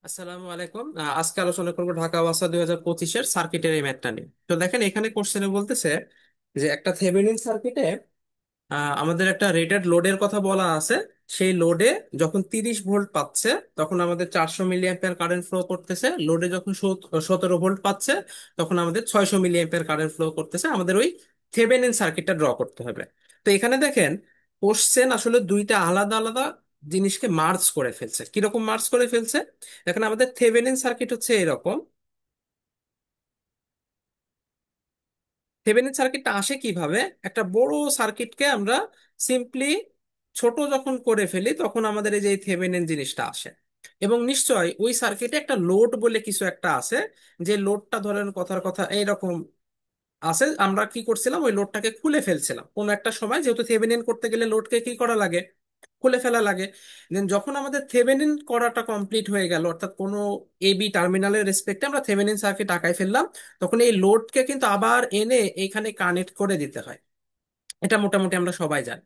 আসসালামু আলাইকুম। আজকে আলোচনা করবো ঢাকা ওয়াসা 2025-এর সার্কিটের এই ম্যাথটা নিয়ে। তো দেখেন, এখানে কোশ্চেনে বলতেছে যে একটা থেভেনিন সার্কিটে আমাদের একটা রেটেড লোডের কথা বলা আছে। সেই লোডে যখন 30 ভোল্ট পাচ্ছে তখন আমাদের 400 মিলি অ্যাম্পিয়ার কারেন্ট ফ্লো করতেছে। লোডে যখন 17 ভোল্ট পাচ্ছে তখন আমাদের 600 মিলি অ্যাম্পিয়ার কারেন্ট ফ্লো করতেছে। আমাদের ওই থেভেনিন সার্কিটটা ড্র করতে হবে। তো এখানে দেখেন, কোশ্চেন আসলে দুইটা আলাদা আলাদা জিনিসকে মার্জ করে ফেলছে। কিরকম মার্জ করে ফেলছে? দেখেন, আমাদের থেভেনিন সার্কিট হচ্ছে এরকম। থেভেনিন সার্কিটটা আসে কিভাবে? একটা বড় সার্কিটকে আমরা সিম্পলি ছোট যখন করে ফেলি তখন আমাদের এই যে থেভেনিন জিনিসটা আসে। এবং নিশ্চয় ওই সার্কিটে একটা লোড বলে কিছু একটা আছে। যে লোডটা ধরেন কথার কথা এইরকম আছে। আমরা কি করছিলাম, ওই লোডটাকে খুলে ফেলছিলাম কোনো একটা সময়, যেহেতু থেভেনিন করতে গেলে লোডকে কি করা লাগে, খুলে ফেলা লাগে। দেন যখন আমাদের থেভেনিন করাটা কমপ্লিট হয়ে গেল, অর্থাৎ কোনো এ বি টার্মিনালের রেসপেক্টে আমরা থেভেনিন সার্কিট আঁকাই ফেললাম, তখন এই লোডকে কিন্তু আবার এনে এখানে কানেক্ট করে দিতে হয়। এটা মোটামুটি আমরা সবাই জানি।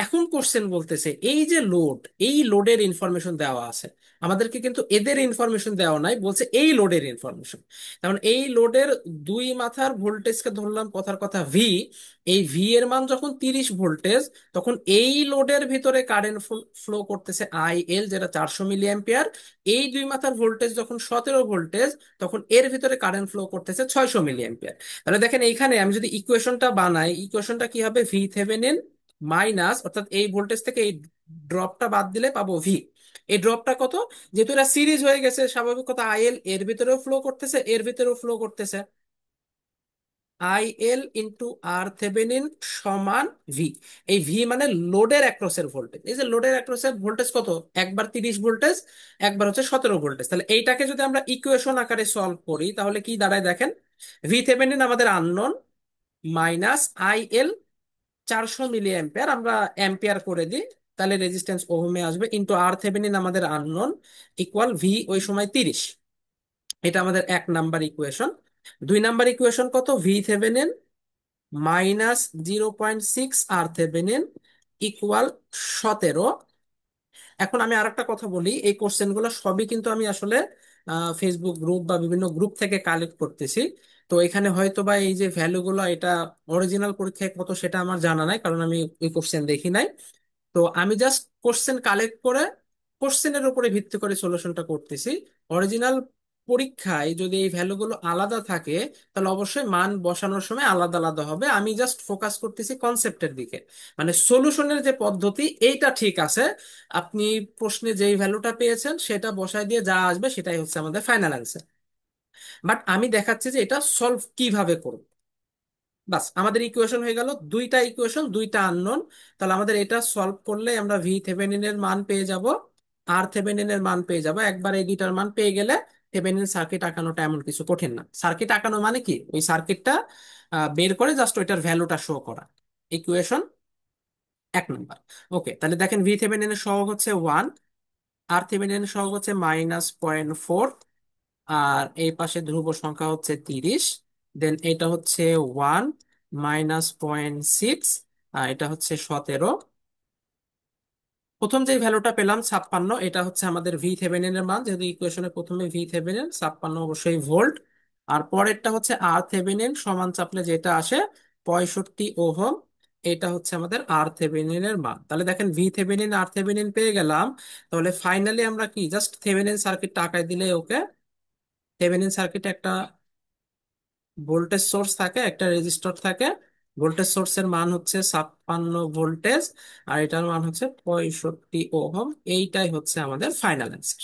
এখন কোশ্চেন বলতেছে, এই যে লোড, এই লোডের ইনফরমেশন দেওয়া আছে আমাদেরকে, কিন্তু এদের ইনফরমেশন দেওয়া নাই, বলছে এই লোডের ইনফরমেশন। কারণ এই লোডের দুই মাথার ভোল্টেজকে ধরলাম কথার কথা ভি। এই ভি এর মান যখন 30 ভোল্টেজ, তখন এই লোডের ভিতরে কারেন্ট ফ্লো করতেছে আই এল, যেটা 400 মিলি অ্যাম্পিয়ার। এই দুই মাথার ভোল্টেজ যখন 17 ভোল্টেজ, তখন এর ভিতরে কারেন্ট ফ্লো করতেছে 600 মিলি। তাহলে দেখেন, এইখানে আমি যদি ইকুয়েশনটা বানাই, ইকুয়েশনটা কি হবে? ভি থেভেনিন মাইনাস, অর্থাৎ এই ভোল্টেজ থেকে এই ড্রপটা বাদ দিলে পাবো ভি। এই ড্রপটা কত? যেহেতু এরা সিরিজ হয়ে গেছে, স্বাভাবিক কথা, আইএল এর ভিতরেও ফ্লো করতেছে, এর ভিতরেও ফ্লো করতেছে। I L into R Thevenin সমান ভি। এই ভি মানে লোডের অ্যাক্রসের ভোল্টেজ। এই যে লোডের অ্যাক্রসের ভোল্টেজ কত? একবার 30 ভোল্টেজ, একবার হচ্ছে 17 ভোল্টেজ। তাহলে এইটাকে যদি আমরা ইকুয়েশন আকারে সলভ করি তাহলে কি দাঁড়ায় দেখেন। ভি থেভেনিন আমাদের unknown, minus I L 400 milli ampere, আমরা অ্যাম্পিয়ার করে দিই, তাহলে রেজিস্ট্যান্স ওহমে আসবে, ইন্টু আর থেভেনিন আমাদের আননোন, ইকুয়াল ভি ওই সময় 30। এটা আমাদের 1 নাম্বার ইকুয়েশন। 2 নাম্বার ইকুয়েশন কত? V Thevenin minus 0.6 R Thevenin equal 17। এখন আমি আরেকটা কথা বলি, এই কোশ্চেন গুলো সবই কিন্তু আমি আসলে ফেসবুক গ্রুপ বা বিভিন্ন গ্রুপ থেকে কালেক্ট করতেছি। তো এখানে হয়তো বা এই যে ভ্যালু গুলো, এটা অরিজিনাল পরীক্ষায় কত সেটা আমার জানা নাই, কারণ আমি এই কোশ্চেন দেখি নাই। তো আমি জাস্ট কোশ্চেন কালেক্ট করে কোশ্চেনের উপরে ভিত্তি করে সলিউশনটা করতেছি। অরিজিনাল পরীক্ষায় যদি এই ভ্যালুগুলো আলাদা থাকে তাহলে অবশ্যই মান বসানোর সময় আলাদা আলাদা হবে। আমি জাস্ট ফোকাস করতেছি কনসেপ্টের দিকে, মানে সলিউশনের যে পদ্ধতি এইটা ঠিক আছে। আপনি প্রশ্নে যেই ভ্যালুটা পেয়েছেন সেটা বসায় দিয়ে যা আসবে সেটাই হচ্ছে আমাদের ফাইনাল অ্যান্সার। বাট আমি দেখাচ্ছি যে এটা সলভ কিভাবে করব। বাস, আমাদের ইকুয়েশন হয়ে গেল, দুইটা ইকুয়েশন, দুইটা আননোন। তাহলে আমাদের এটা সলভ করলে আমরা ভি থেভেনিনের মান পেয়ে যাব, আর থেভেনিনের মান পেয়ে যাব। একবার এই দুইটার মান পেয়ে গেলে থেভেনিন সার্কিট আঁকানোটা এমন কিছু কঠিন না। সার্কিট আঁকানো মানে কি? ওই সার্কিটটা বের করে জাস্ট ওইটার ভ্যালুটা শো করা। ইকুয়েশন 1 নম্বর। ওকে, তাহলে দেখেন, ভি থেভেনিনের সহগ হচ্ছে 1, আর থেভেনিনের সহগ হচ্ছে -0.4, আর এই পাশে ধ্রুব সংখ্যা হচ্ছে 30। দেন এটা হচ্ছে 1 -0.6, আর এটা হচ্ছে 17। প্রথম যে ভ্যালুটা পেলাম 56, এটা হচ্ছে আমাদের ভি থেভেনিনের মান, যেহেতু ইকুয়েশনে প্রথমে ভি থেভেনিন 56 অবশ্যই ভোল্ট। আর পরেরটা হচ্ছে আর থেভেনিন, সমান চাপলে যেটা আসে 65 ওহম। এটা হচ্ছে আমাদের আর থেভেনিনের মান। তাহলে দেখেন, ভি থেভেনিন আর থেভেনিন পেয়ে গেলাম। তাহলে ফাইনালি আমরা কি জাস্ট থেভেনিন সার্কিট টাকায় দিলে ওকে। থেভেনিন সার্কিটে একটা ভোল্টেজ সোর্স থাকে, একটা রেজিস্টর থাকে। ভোল্টেজ সোর্সের মান হচ্ছে 56 ভোল্টেজ, আর এটার মান হচ্ছে 65 ওহম। এইটাই হচ্ছে আমাদের ফাইনাল অ্যান্সার।